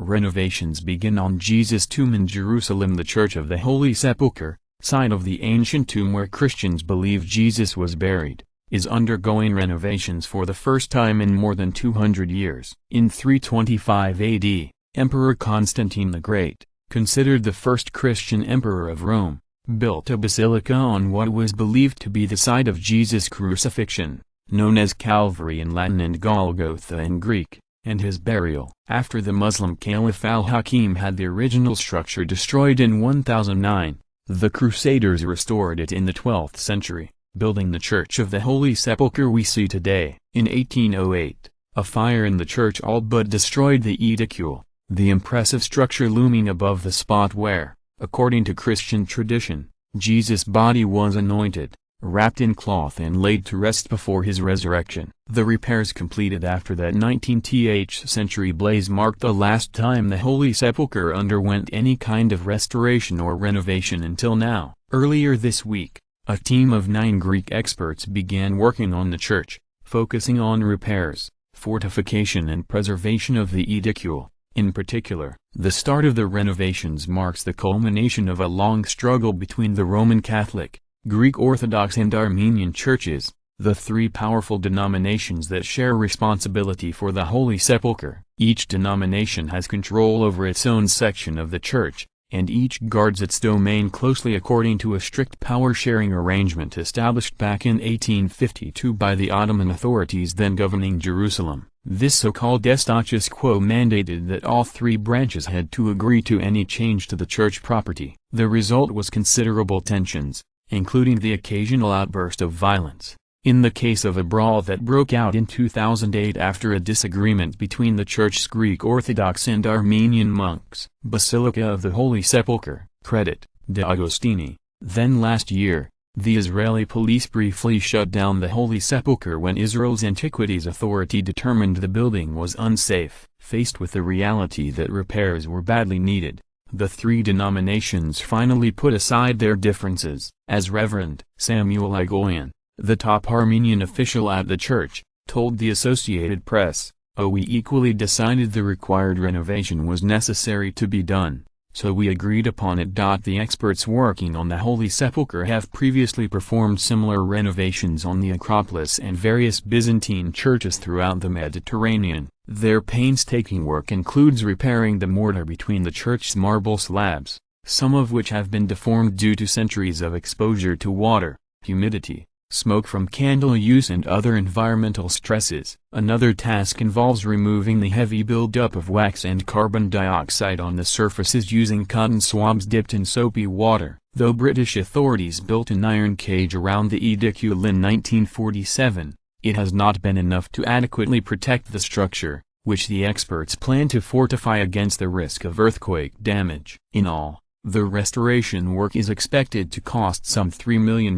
Renovations begin on Jesus' tomb in Jerusalem. The Church of the Holy Sepulchre, site of the ancient tomb where Christians believe Jesus was buried, is undergoing renovations for the first time in more than 200 years. In 325 AD, Emperor Constantine the Great, considered the first Christian emperor of Rome, built a basilica on what was believed to be the site of Jesus' crucifixion, known as Calvary in Latin and Golgotha in Greek, and his burial. After the Muslim Caliph al-Hakim had the original structure destroyed in 1009, the Crusaders restored it in the 12th century, building the Church of the Holy Sepulchre we see today. In 1808, a fire in the church all but destroyed the edicule, the impressive structure looming above the spot where, according to Christian tradition, Jesus' body was anointed, wrapped in cloth and laid to rest before his resurrection. The repairs completed after that 19th century blaze marked the last time the Holy Sepulchre underwent any kind of restoration or renovation until now. Earlier this week, a team of 9 Greek experts began working on the church, focusing on repairs, fortification and preservation of the edicule. In particular, the start of the renovations marks the culmination of a long struggle between the Roman Catholic, Greek Orthodox and Armenian churches, the 3 powerful denominations that share responsibility for the Holy Sepulchre. Each denomination has control over its own section of the church, and each guards its domain closely according to a strict power-sharing arrangement established back in 1852 by the Ottoman authorities then governing Jerusalem. This so-called status quo mandated that all 3 branches had to agree to any change to the church property. The result was considerable tensions, including the occasional outburst of violence. In the case of a brawl that broke out in 2008 after a disagreement between the church's Greek Orthodox and Armenian monks. Basilica of the Holy Sepulchre, Credit, De Agostini. Then last year, the Israeli police briefly shut down the Holy Sepulchre when Israel's Antiquities Authority determined the building was unsafe. Faced with the reality that repairs were badly needed, the 3 denominations finally put aside their differences. As Reverend Samuel Igoyan, the top Armenian official at the church, told the Associated Press, "We equally decided the required renovation was necessary to be done, so we agreed upon it." The experts working on the Holy Sepulchre have previously performed similar renovations on the Acropolis and various Byzantine churches throughout the Mediterranean. Their painstaking work includes repairing the mortar between the church's marble slabs, some of which have been deformed due to centuries of exposure to water, humidity, smoke from candle use and other environmental stresses. Another task involves removing the heavy buildup of wax and carbon dioxide on the surfaces using cotton swabs dipped in soapy water. Though British authorities built an iron cage around the edicule in 1947, it has not been enough to adequately protect the structure, which the experts plan to fortify against the risk of earthquake damage. In all, the restoration work is expected to cost some €3 million,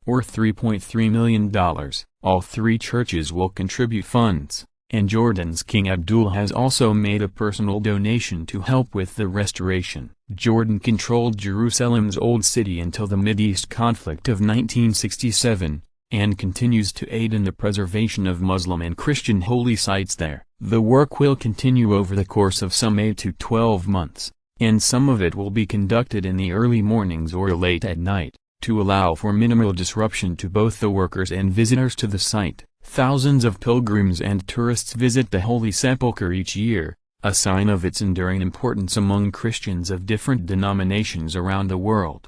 or $3.3 million. All 3 churches will contribute funds, and Jordan's King Abdullah has also made a personal donation to help with the restoration. Jordan controlled Jerusalem's Old City until the Mideast conflict of 1967, and continues to aid in the preservation of Muslim and Christian holy sites there. The work will continue over the course of some 8 to 12 months, and some of it will be conducted in the early mornings or late at night, to allow for minimal disruption to both the workers and visitors to the site. Thousands of pilgrims and tourists visit the Holy Sepulchre each year, a sign of its enduring importance among Christians of different denominations around the world.